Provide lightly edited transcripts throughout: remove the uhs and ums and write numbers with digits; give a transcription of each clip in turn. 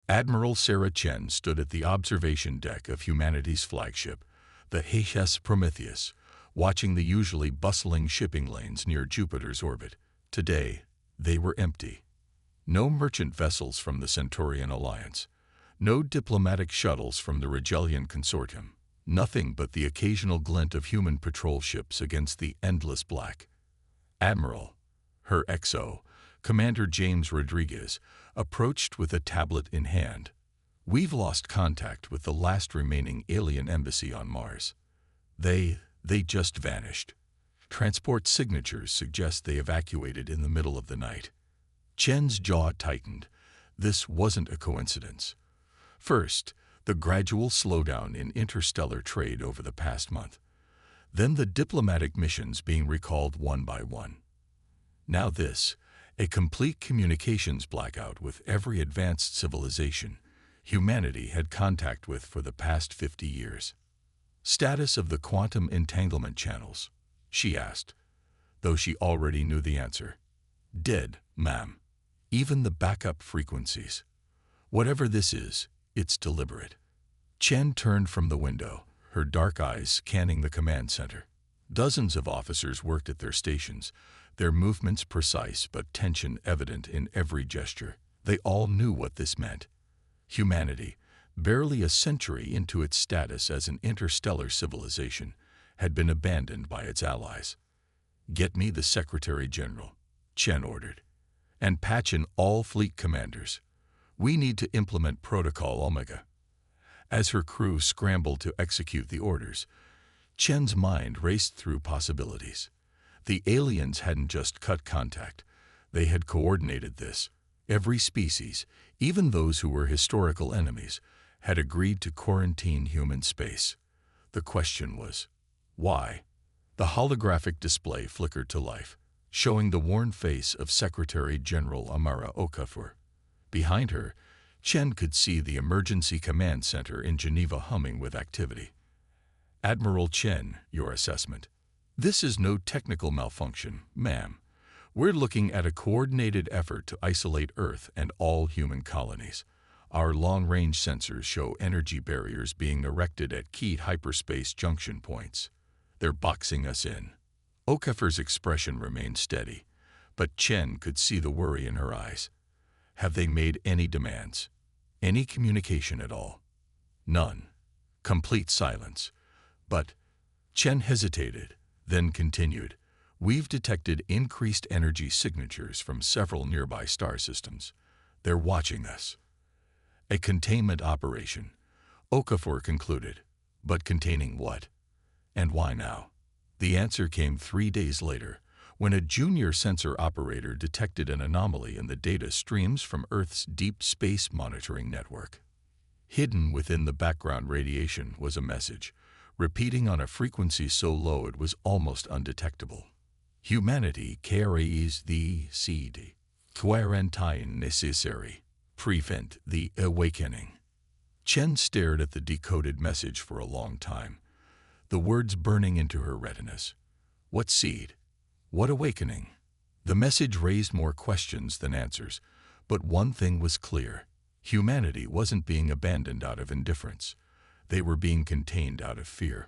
Admiral Sarah Chen stood at the observation deck of humanity's flagship, the HFY Prometheus, watching the usually bustling shipping lanes near Jupiter's orbit. Today, they were empty. No merchant vessels from the Centaurian Alliance, no diplomatic shuttles from the Rigelian Consortium, nothing but the occasional glint of human patrol ships against the endless black. Admiral, her XO, Commander James Rodriguez, approached with a tablet in hand. "We've lost contact with the last remaining alien embassy on Mars. They just vanished. Transport signatures suggest they evacuated in the middle of the night." Chen's jaw tightened. This wasn't a coincidence. First, the gradual slowdown in interstellar trade over the past month. Then the diplomatic missions being recalled one by one. Now this, a complete communications blackout with every advanced civilization humanity had contact with for the past 50 years. "Status of the quantum entanglement channels?" she asked, though she already knew the answer. "Dead, ma'am. Even the backup frequencies. Whatever this is, it's deliberate." Chen turned from the window, her dark eyes scanning the command center. Dozens of officers worked at their stations, their movements precise but tension evident in every gesture. They all knew what this meant. Humanity, barely a century into its status as an interstellar civilization, had been abandoned by its allies. "Get me the Secretary General," Chen ordered, "and patch in all fleet commanders. We need to implement Protocol Omega." As her crew scrambled to execute the orders, Chen's mind raced through possibilities. The aliens hadn't just cut contact. They had coordinated this. Every species, even those who were historical enemies, had agreed to quarantine human space. The question was, why? The holographic display flickered to life, showing the worn face of Secretary General Amara Okafor. Behind her, Chen could see the emergency command center in Geneva humming with activity. "Admiral Chen, your assessment." "This is no technical malfunction, ma'am. We're looking at a coordinated effort to isolate Earth and all human colonies. Our long-range sensors show energy barriers being erected at key hyperspace junction points. They're boxing us in." Okafor's expression remained steady, but Chen could see the worry in her eyes. "Have they made any demands? Any communication at all?" "None." Complete silence. "But," Chen hesitated, then continued, "we've detected increased energy signatures from several nearby star systems. They're watching us." "A containment operation," Okafor concluded. "But containing what? And why now?" The answer came 3 days later, when a junior sensor operator detected an anomaly in the data streams from Earth's deep space monitoring network. Hidden within the background radiation was a message, repeating on a frequency so low it was almost undetectable. "Humanity carries the seed. Quarantine necessary. Prevent the awakening." Chen stared at the decoded message for a long time, the words burning into her retinas. What seed? What awakening? The message raised more questions than answers, but one thing was clear. Humanity wasn't being abandoned out of indifference. They were being contained out of fear.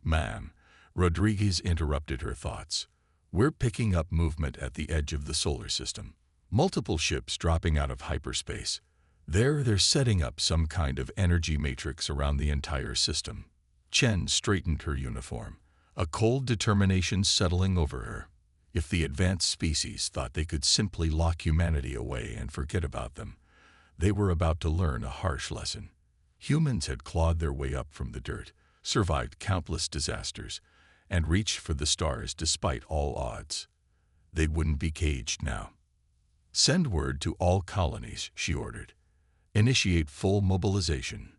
"Ma'am," Rodriguez interrupted her thoughts. "We're picking up movement at the edge of the solar system. Multiple ships dropping out of hyperspace. They're setting up some kind of energy matrix around the entire system." Chen straightened her uniform, a cold determination settling over her. If the advanced species thought they could simply lock humanity away and forget about them, they were about to learn a harsh lesson. Humans had clawed their way up from the dirt, survived countless disasters, and reached for the stars despite all odds. They wouldn't be caged now. "Send word to all colonies," she ordered. "Initiate full mobilization.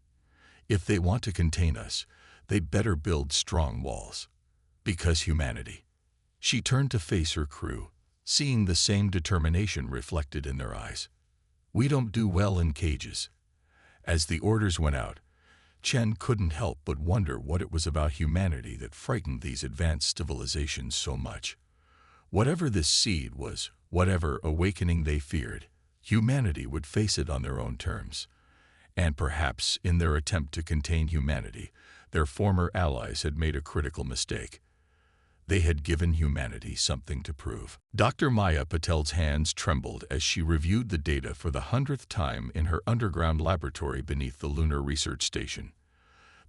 If they want to contain us, they better build strong walls. Because humanity." She turned to face her crew, seeing the same determination reflected in their eyes. "We don't do well in cages." As the orders went out, Chen couldn't help but wonder what it was about humanity that frightened these advanced civilizations so much. Whatever this seed was, whatever awakening they feared, humanity would face it on their own terms. And perhaps in their attempt to contain humanity, their former allies had made a critical mistake. They had given humanity something to prove. Dr. Maya Patel's hands trembled as she reviewed the data for the 100th time in her underground laboratory beneath the Lunar Research Station.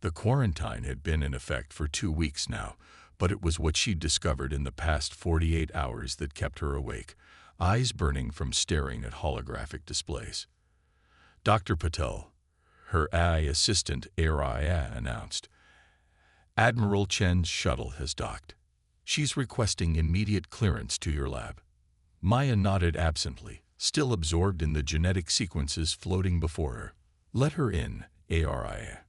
The quarantine had been in effect for 2 weeks now, but it was what she'd discovered in the past 48 hours that kept her awake, eyes burning from staring at holographic displays. Dr. Patel, her AI assistant Araya announced, "Admiral Chen's shuttle has docked. She's requesting immediate clearance to your lab." Maya nodded absently, still absorbed in the genetic sequences floating before her. "Let her in, Araya,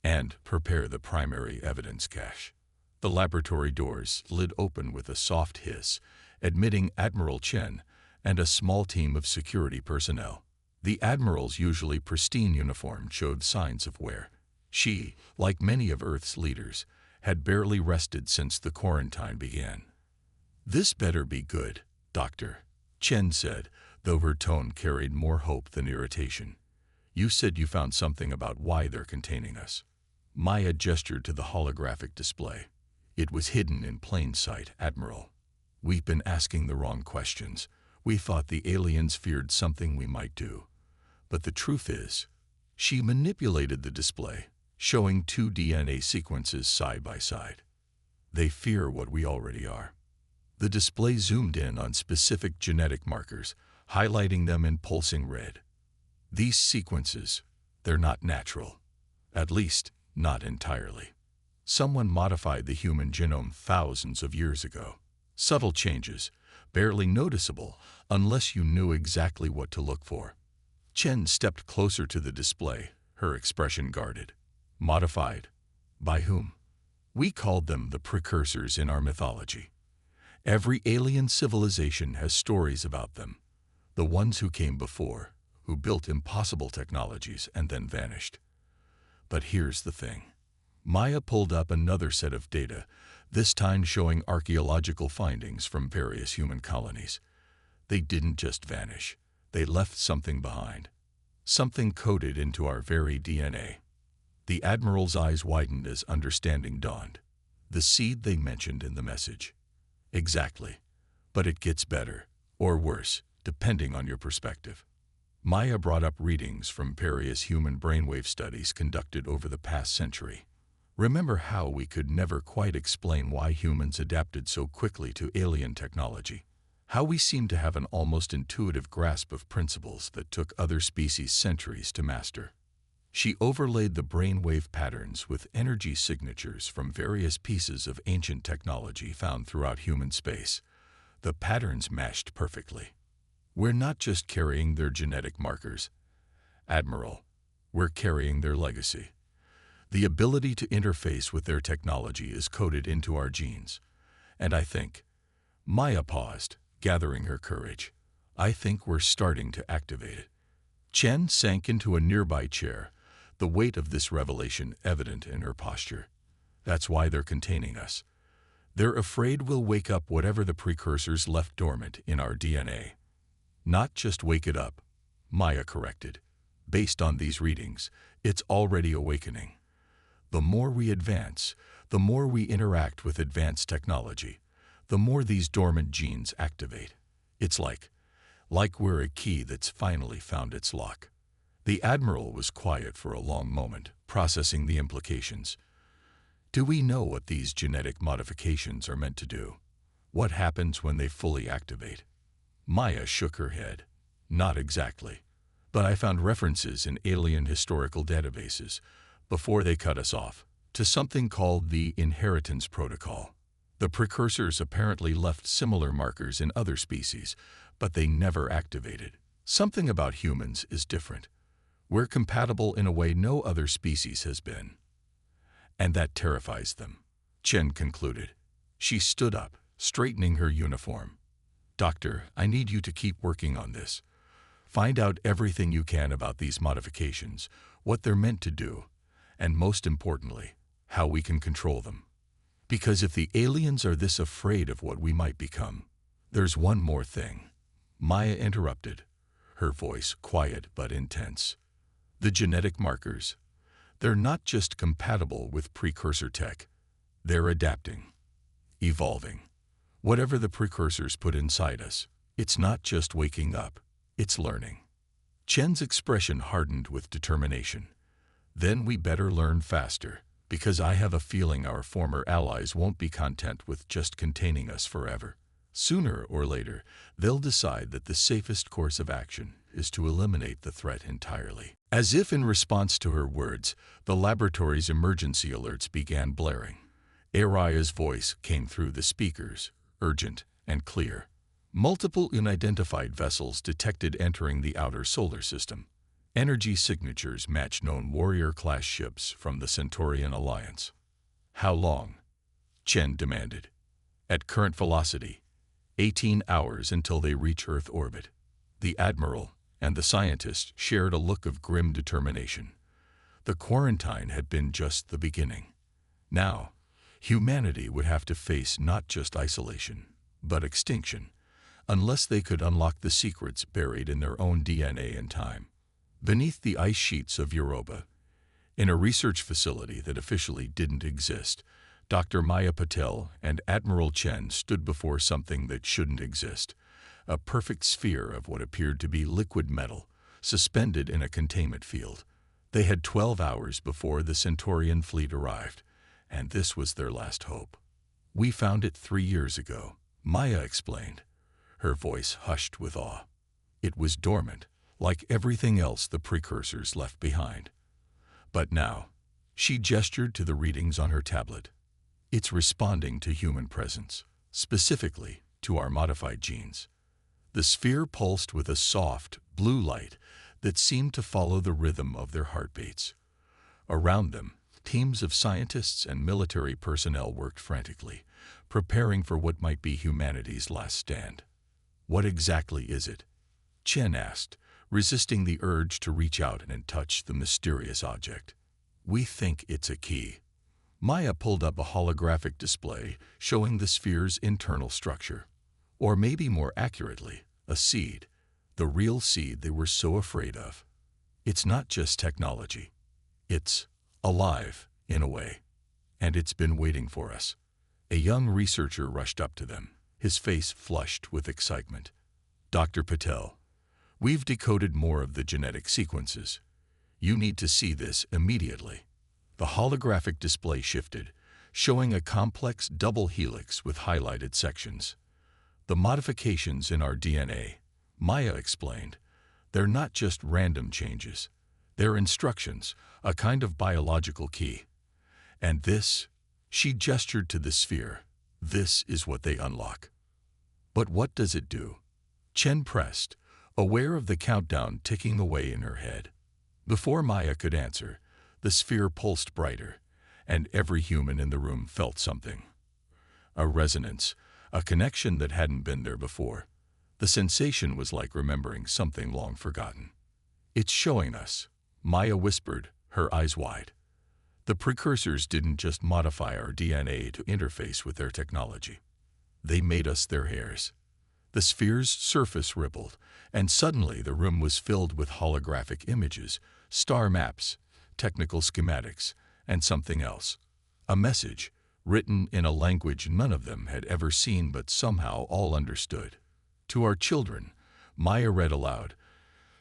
and prepare the primary evidence cache." The laboratory doors slid open with a soft hiss, admitting Admiral Chen and a small team of security personnel. The Admiral's usually pristine uniform showed signs of wear. She, like many of Earth's leaders, had barely rested since the quarantine began. "This better be good, Doctor," Chen said, though her tone carried more hope than irritation. "You said you found something about why they're containing us." Maya gestured to the holographic display. "It was hidden in plain sight, Admiral. We've been asking the wrong questions. We thought the aliens feared something we might do. But the truth is," she manipulated the display, showing 2 DNA sequences side by side. "They fear what we already are." The display zoomed in on specific genetic markers, highlighting them in pulsing red. "These sequences, they're not natural. At least, not entirely. Someone modified the human genome thousands of years ago. Subtle changes, barely noticeable unless you knew exactly what to look for." Chen stepped closer to the display, her expression guarded. "Modified? By whom?" "We called them the precursors in our mythology. Every alien civilization has stories about them. The ones who came before, who built impossible technologies and then vanished. But here's the thing." Maya pulled up another set of data, this time showing archaeological findings from various human colonies. They didn't just vanish. They left something behind. Something coded into our very DNA. The Admiral's eyes widened as understanding dawned. The seed they mentioned in the message. Exactly. But it gets better, or worse, depending on your perspective. Maya brought up readings from various human brainwave studies conducted over the past century. "Remember how we could never quite explain why humans adapted so quickly to alien technology? How we seem to have an almost intuitive grasp of principles that took other species centuries to master." She overlaid the brainwave patterns with energy signatures from various pieces of ancient technology found throughout human space. The patterns matched perfectly. "We're not just carrying their genetic markers, Admiral. We're carrying their legacy. The ability to interface with their technology is coded into our genes. And I think..." Maya paused, gathering her courage. "I think we're starting to activate it." Chen sank into a nearby chair, the weight of this revelation evident in her posture. "That's why they're containing us. They're afraid we'll wake up whatever the precursors left dormant in our DNA." "Not just wake it up," Maya corrected. "Based on these readings, it's already awakening. The more we advance, the more we interact with advanced technology, the more these dormant genes activate. It's like we're a key that's finally found its lock." The Admiral was quiet for a long moment, processing the implications. "Do we know what these genetic modifications are meant to do? What happens when they fully activate?" Maya shook her head. "Not exactly. But I found references in alien historical databases, before they cut us off, to something called the Inheritance Protocol. The precursors apparently left similar markers in other species, but they never activated. Something about humans is different. We're compatible in a way no other species has been. And that terrifies them," Chen concluded. She stood up, straightening her uniform. "Doctor, I need you to keep working on this. Find out everything you can about these modifications, what they're meant to do, and most importantly, how we can control them. Because if the aliens are this afraid of what we might become..." "There's one more thing," Maya interrupted, her voice quiet but intense. The genetic markers. They're not just compatible with precursor tech. They're adapting, evolving. Whatever the precursors put inside us, it's not just waking up, it's learning. Chen's expression hardened with determination. Then we better learn faster, because I have a feeling our former allies won't be content with just containing us forever. Sooner or later, they'll decide that the safest course of action is to eliminate the threat entirely. As if in response to her words, the laboratory's emergency alerts began blaring. Aria's voice came through the speakers, urgent and clear. Multiple unidentified vessels detected entering the outer solar system. Energy signatures match known warrior-class ships from the Centaurian Alliance. How long? Chen demanded. At current velocity, 18 hours until they reach Earth orbit. The Admiral and the scientist shared a look of grim determination. The quarantine had been just the beginning. Now, humanity would have to face not just isolation, but extinction, unless they could unlock the secrets buried in their own DNA and time. Beneath the ice sheets of Europa, in a research facility that officially didn't exist, Dr. Maya Patel and Admiral Chen stood before something that shouldn't exist, a perfect sphere of what appeared to be liquid metal, suspended in a containment field. They had 12 hours before the Centaurian fleet arrived, and this was their last hope. "We found it 3 years ago," Maya explained, her voice hushed with awe. It was dormant, like everything else the precursors left behind. But now, she gestured to the readings on her tablet. It's responding to human presence, specifically to our modified genes. The sphere pulsed with a soft, blue light that seemed to follow the rhythm of their heartbeats. Around them, teams of scientists and military personnel worked frantically, preparing for what might be humanity's last stand. "What exactly is it?" Chen asked, resisting the urge to reach out and touch the mysterious object. "We think it's a key." Maya pulled up a holographic display showing the sphere's internal structure. Or maybe more accurately, a seed, the real seed they were so afraid of. It's not just technology. It's alive, in a way. And it's been waiting for us. A young researcher rushed up to them, his face flushed with excitement. "Dr. Patel, we've decoded more of the genetic sequences. You need to see this immediately." The holographic display shifted, showing a complex double helix with highlighted sections. "The modifications in our DNA," Maya explained, "they're not just random changes. They're instructions, a kind of biological key. And this," she gestured to the sphere, "this is what they unlock." "But what does it do?" Chen pressed, aware of the countdown ticking away in her head. Before Maya could answer, the sphere pulsed brighter, and every human in the room felt something. A resonance, a connection that hadn't been there before. The sensation was like remembering something long forgotten. "It's showing us," Maya whispered, her eyes wide. "The precursors didn't just modify our DNA to interface with their technology. They made us their heirs." The sphere's surface rippled, and suddenly the room was filled with holographic images, star maps, technical schematics, and something else. A message, written in a language none of them had ever seen but somehow all understood. "To our children," Maya read aloud,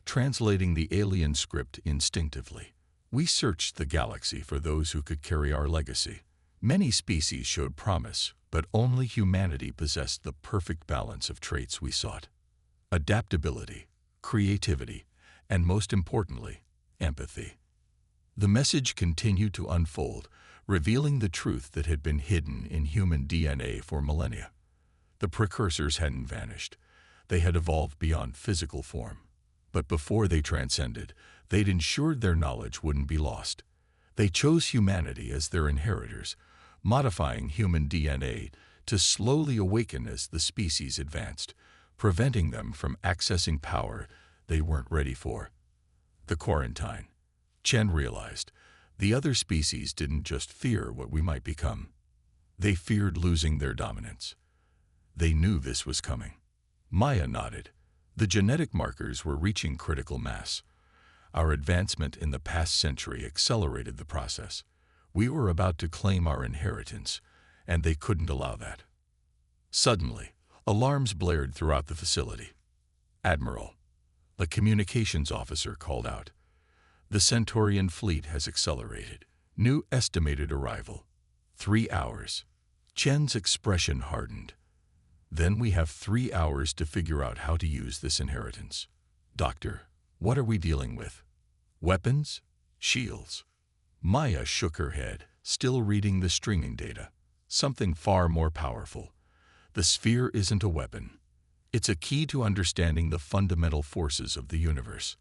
translating the alien script instinctively. "We searched the galaxy for those who could carry our legacy. Many species showed promise, but only humanity possessed the perfect balance of traits we sought. Adaptability, creativity, and most importantly, empathy." The message continued to unfold, revealing the truth that had been hidden in human DNA for millennia. The precursors hadn't vanished. They had evolved beyond physical form. But before they transcended, they'd ensured their knowledge wouldn't be lost. They chose humanity as their inheritors, modifying human DNA to slowly awaken as the species advanced, preventing them from accessing power they weren't ready for. The quarantine. Chen realized, the other species didn't just fear what we might become. They feared losing their dominance. They knew this was coming. Maya nodded. The genetic markers were reaching critical mass. Our advancement in the past century accelerated the process. We were about to claim our inheritance, and they couldn't allow that. Suddenly, alarms blared throughout the facility. "Admiral," the communications officer called out, "the Centaurian fleet has accelerated. New estimated arrival, 3 hours." Chen's expression hardened. "Then we have 3 hours to figure out how to use this inheritance. Doctor, what are we dealing with? Weapons? Shields?" Maya shook her head, still reading the streaming data. "Something far more powerful. The sphere isn't a weapon. It's a key to understanding the fundamental forces of the universe.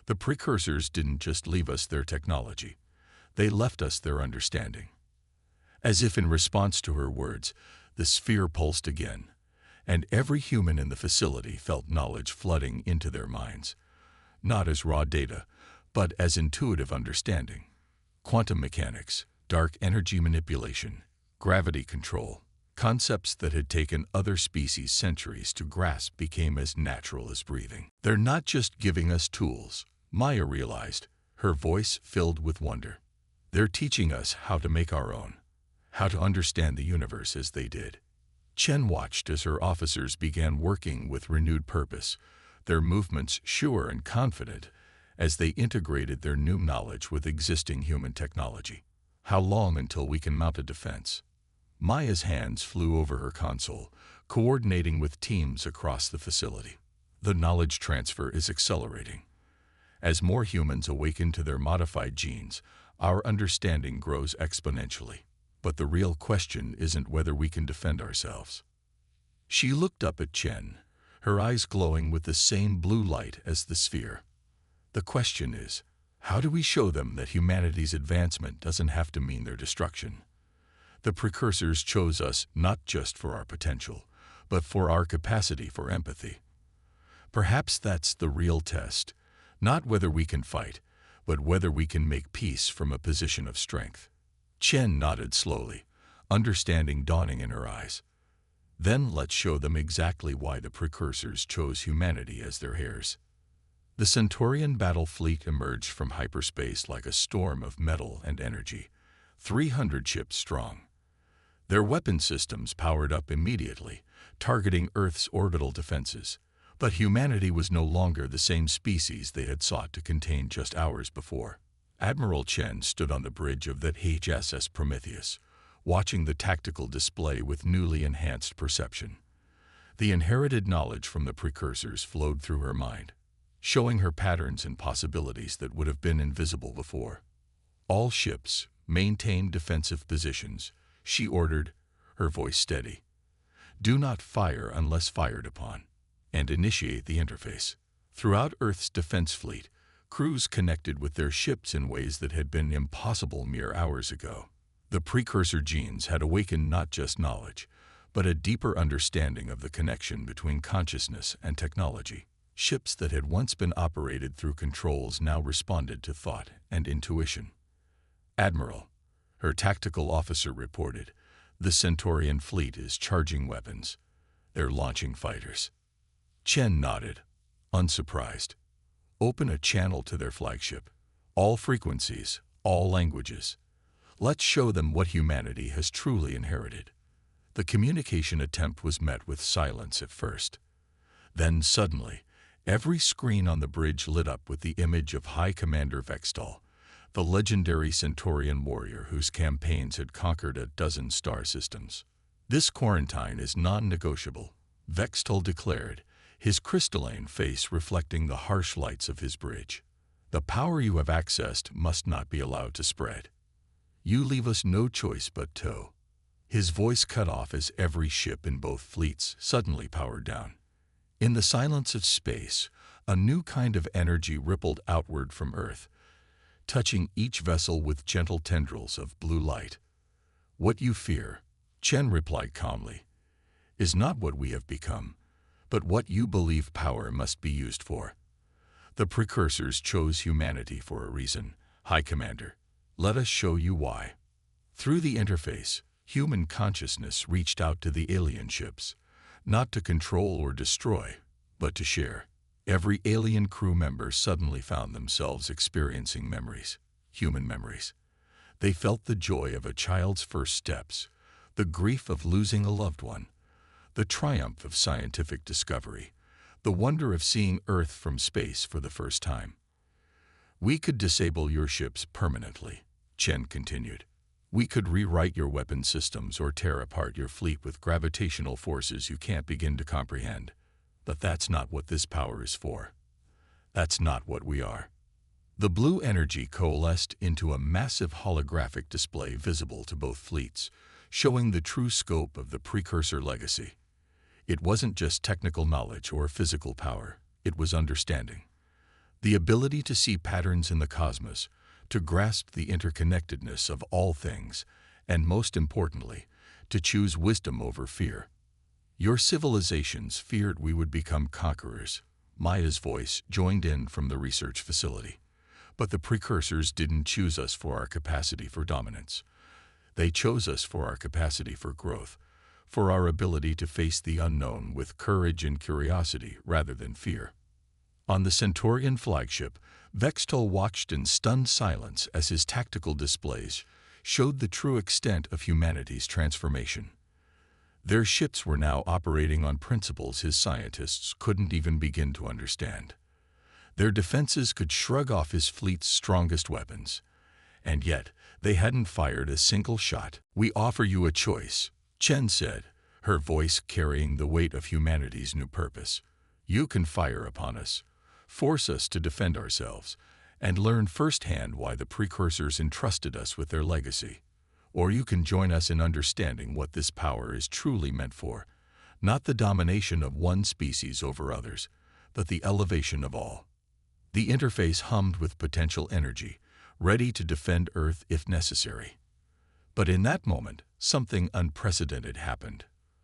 The precursors didn't just leave us their technology. They left us their understanding." As if in response to her words, the sphere pulsed again, and every human in the facility felt knowledge flooding into their minds, not as raw data, but as intuitive understanding. Quantum mechanics, dark energy manipulation, gravity control, concepts that had taken other species centuries to grasp became as natural as breathing. "They're not just giving us tools," Maya realized, her voice filled with wonder. "They're teaching us how to make our own, how to understand the universe as they did." Chen watched as her officers began working with renewed purpose, their movements sure and confident as they integrated their new knowledge with existing human technology. "How long until we can mount a defense?" Maya's hands flew over her console, coordinating with teams across the facility. "The knowledge transfer is accelerating. As more humans awaken to their modified genes, our understanding grows exponentially. But the real question isn't whether we can defend ourselves." She looked up at Chen, her eyes glowing with the same blue light as the sphere. "The question is, how do we show them that humanity's advancement doesn't have to mean their destruction? The precursors chose us not just for our potential, but for our capacity for empathy. Perhaps that's the real test, not whether we can fight, but whether we can make peace from a position of strength." Chen nodded slowly, understanding dawning in her eyes. "Then let's show them exactly why the precursors chose humanity as their heirs." The Centaurian battle fleet emerged from hyperspace like a storm of metal and energy, 300 ships strong. Their weapon systems powered up immediately, targeting Earth's orbital defenses. But humanity was no longer the same species they had sought to contain just hours before. Admiral Chen stood on the bridge of the HSS Prometheus, watching the tactical display with newly enhanced perception. The inherited knowledge from the precursors flowed through her mind, showing her patterns and possibilities that would have been invisible before. "All ships, maintain defensive positions," she ordered, her voice steady. "Do not fire unless fired upon, and initiate the interface." Throughout Earth's defense fleet, crews connected with their ships in ways that had been impossible mere hours ago. The precursor genes had awakened not just knowledge, but a deeper understanding of the connection between consciousness and technology. Ships that had once been operated through controls now responded to thought and intuition. "Admiral," her tactical officer reported, "the Centaurian fleet is charging weapons. They're launching fighters." Chen nodded, unsurprised. "Open a channel to their flagship. All frequencies, all languages. Let's show them what humanity has truly inherited." The communication attempt was met with silence at first. Then suddenly, every screen on the bridge lit up with the image of High Commander Vextal, the legendary Centaurian warrior whose campaigns had conquered a dozen star systems. "This quarantine is non-negotiable," Vextal declared, his crystalline face reflecting the harsh lights of his bridge. "The power you have accessed must not be allowed to spread. You leave us no choice but to." His voice cut off as every ship in both fleets suddenly powered down. In the silence of space, a new kind of energy rippled outward from Earth, touching each vessel with gentle tendrils of blue light. "What you fear," Chen replied calmly, "is not what we have become, but what you believe power must be used for. The precursors chose humanity for a reason, High Commander. Let us show you why." Through the interface, human consciousness reached out to the alien ships, not to control or destroy, but to share. Every alien crew member suddenly found themselves experiencing memories, human memories. They felt the joy of a child's first steps, the grief of losing a loved one, the triumph of scientific discovery, the wonder of seeing Earth from space for the first time. "We could disable your ships permanently," Chen continued. "We could rewrite your weapon systems or tear apart your fleet with gravitational forces you can't begin to comprehend. But that's not what this power is for. That's not what we are." The blue energy coalesced into a massive holographic display visible to both fleets, showing the true scope of the precursor legacy. It wasn't just technical knowledge or physical power, it was understanding. The ability to see patterns in the cosmos, to grasp the interconnectedness of all things, and most importantly, to choose wisdom over fear. "Your civilizations feared we would become conquerors," Maya's voice joined in from the research facility. "But the precursors didn't choose us for our capacity for dominance. They chose us for our capacity for growth, for our ability to face the unknown with courage and curiosity rather than fear." On the Centaurian flagship, Vextol watched in stunned silence as his tactical displays showed the true extent of humanity's transformation. Their ships were now operating on principles his scientists couldn't even begin to understand. Their defenses could shrug off his fleet's strongest weapons. And yet, they hadn't fired a single shot. "We offer you a choice," Chen said, her voice carrying the weight of humanity's new purpose. "You can fire upon us, force us to defend ourselves, and learn firsthand why the precursors entrusted us with their legacy. Or you can join us in understanding what this power is truly meant for, not the domination of one species over others, but the elevation of all." The interface hummed with potential energy, ready to defend Earth if necessary. But in that moment, something unprecedented happened.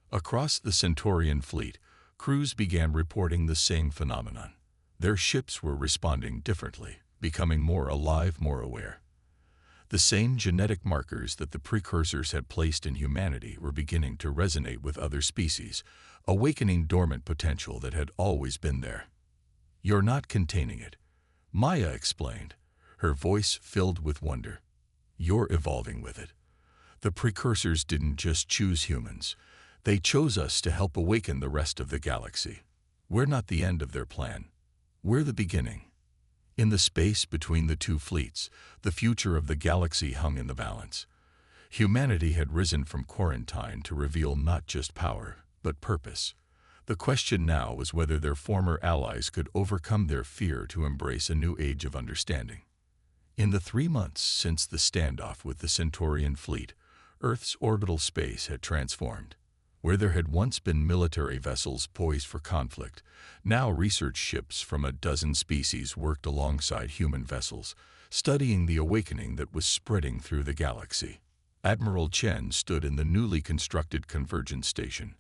Across the Centaurian fleet, crews began reporting the same phenomenon. Their ships were responding differently, becoming more alive, more aware. The same genetic markers that the precursors had placed in humanity were beginning to resonate with other species, awakening dormant potential that had always been there. "You're not containing it," Maya explained, her voice filled with wonder. "You're evolving with it. The precursors didn't just choose humans. They chose us to help awaken the rest of the galaxy. We're not the end of their plan. We're the beginning." In the space between the two fleets, the future of the galaxy hung in the balance. Humanity had risen from quarantine to reveal not just power, but purpose. The question now was whether their former allies could overcome their fear to embrace a new age of understanding. In the 3 months since the standoff with the Centaurian fleet, Earth's orbital space had transformed. Where there had once been military vessels poised for conflict, now research ships from a dozen species worked alongside human vessels, studying the awakening that was spreading through the galaxy. Admiral Chen stood in the newly constructed convergence station,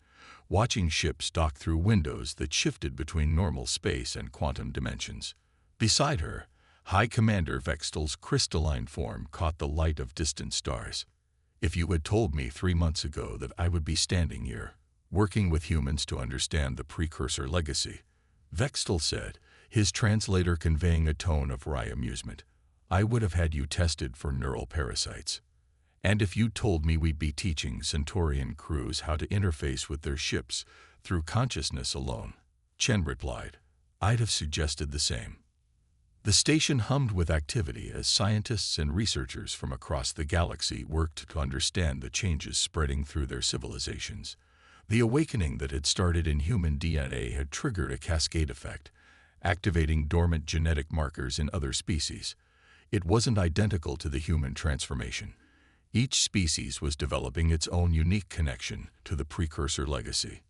watching ships dock through windows that shifted between normal space and quantum dimensions. Beside her, High Commander Vextol's crystalline form caught the light of distant stars. "If you had told me 3 months ago that I would be standing here, working with humans to understand the precursor legacy," Vextol said, his translator conveying a tone of wry amusement, "I would have had you tested for neural parasites. And if you told me we'd be teaching Centaurian crews how to interface with their ships through consciousness alone," Chen replied, "I'd have suggested the same." The station hummed with activity as scientists and researchers from across the galaxy worked to understand the changes spreading through their civilizations. The awakening that had started in human DNA had triggered a cascade effect, activating dormant genetic markers in other species. It wasn't identical to the human transformation. Each species was developing its own unique connection to the precursor legacy.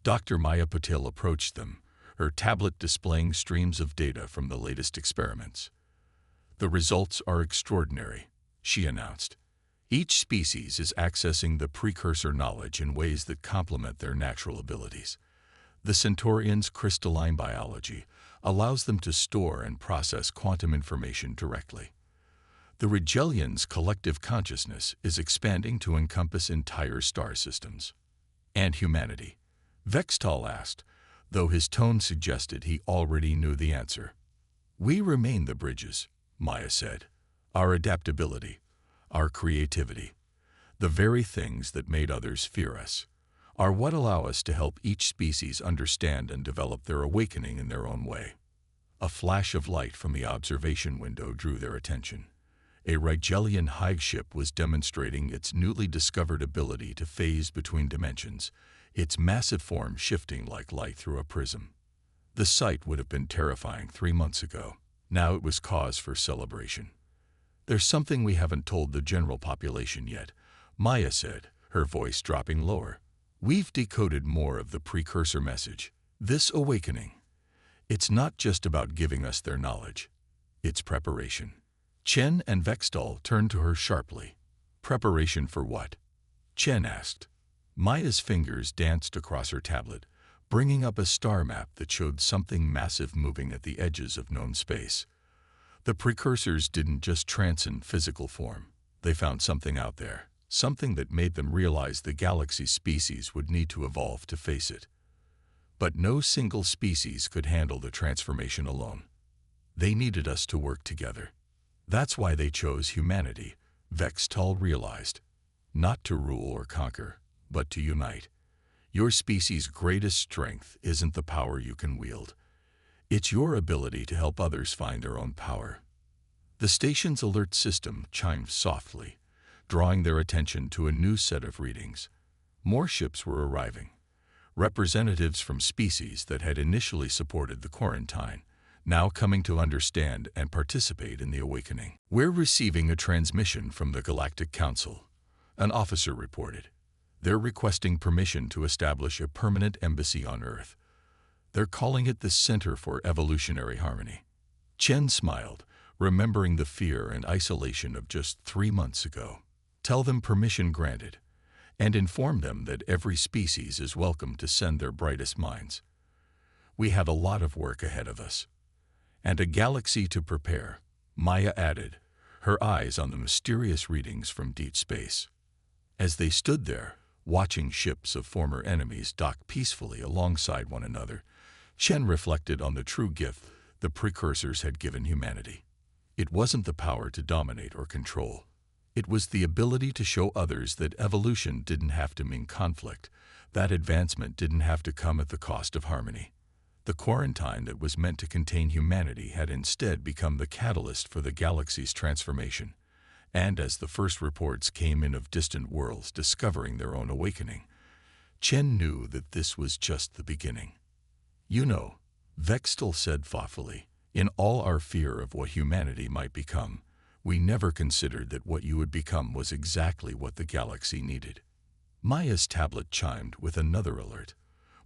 Dr. Maya Patel approached them, her tablet displaying streams of data from the latest experiments. "The results are extraordinary," she announced. "Each species is accessing the precursor knowledge in ways that complement their natural abilities. The Centaurians' crystalline biology allows them to store and process quantum information directly. The Rigelians' collective consciousness is expanding to encompass entire star systems." "And humanity?" Vextol asked, though his tone suggested he already knew the answer. "We remain the bridges," Maya said. "Our adaptability, our creativity, the very things that made others fear us, are what allow us to help each species understand and develop their awakening in their own way." A flash of light from the observation window drew their attention. A Rigelian hive ship was demonstrating its newly discovered ability to phase between dimensions, its massive form shifting like light through a prism. The sight would have been terrifying 3 months ago. Now it was cause for celebration. "There's something we haven't told the general population yet," Maya said, her voice dropping lower. "We've decoded more of the precursor message. This awakening, it's not just about giving us their knowledge. It's preparation." Chen and Vextal turned to her sharply. "Preparation for what?" Chen asked. Maya's fingers danced across her tablet, bringing up a star map that showed something massive moving at the edges of known space. The precursors didn't just transcend physical form. They found something out there, something that made them realize the galaxy's species would need to evolve to face it. But no single species could handle the transformation alone. They needed us to work together. That's why they chose humanity, Vextal realized. Not to rule or conquer, but to unite. Your species' greatest strength isn't the power you can wield. It's your ability to help others find their own power. The station's alert system chimed softly, drawing their attention to a new set of readings. More ships were arriving. Representatives from species that had initially supported the quarantine, now coming to understand and participate in the awakening. "We're receiving a transmission from the Galactic Council," an officer reported. "They're requesting permission to establish a permanent embassy on Earth. They're calling it the Center for Evolutionary Harmony." Chen smiled, remembering the fear and isolation of just 3 months ago. "Tell them permission granted, and inform them that every species is welcome to send their brightest minds. We have a lot of work ahead of us. And a galaxy to prepare," Maya added, her eyes on the mysterious readings from deep space. As they stood there, watching ships of former enemies dock peacefully alongside one another, Chen reflected on the true gift the precursors had given humanity. It wasn't the power to dominate or control. It was the ability to show others that evolution didn't have to mean conflict, that advancement didn't have to come at the cost of harmony. The quarantine that was meant to contain humanity had instead become the catalyst for the galaxy's transformation. And as the first reports came in of distant worlds discovering their own awakening, Chen knew that this was just the beginning. "You know," Vextal said thoughtfully, "in all our fear of what humanity might become, we never considered that what you would become was exactly what the galaxy needed." Maya's tablet chimed with another alert.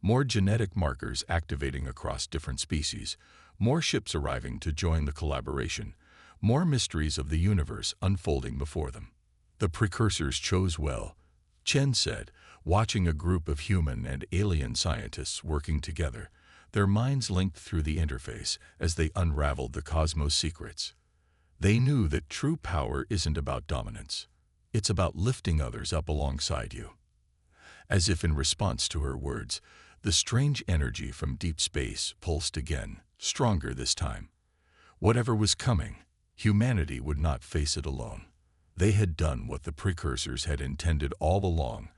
More genetic markers activating across different species, more ships arriving to join the collaboration, more mysteries of the universe unfolding before them. "The precursors chose well," Chen said, watching a group of human and alien scientists working together, their minds linked through the interface as they unraveled the cosmos' secrets. They knew that true power isn't about dominance. It's about lifting others up alongside you. As if in response to her words, the strange energy from deep space pulsed again, stronger this time. Whatever was coming, humanity would not face it alone. They had done what the precursors had intended all along,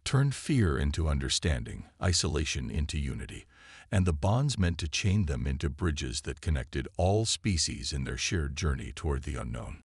turned fear into understanding, isolation into unity, and the bonds meant to chain them into bridges that connected all species in their shared journey toward the unknown.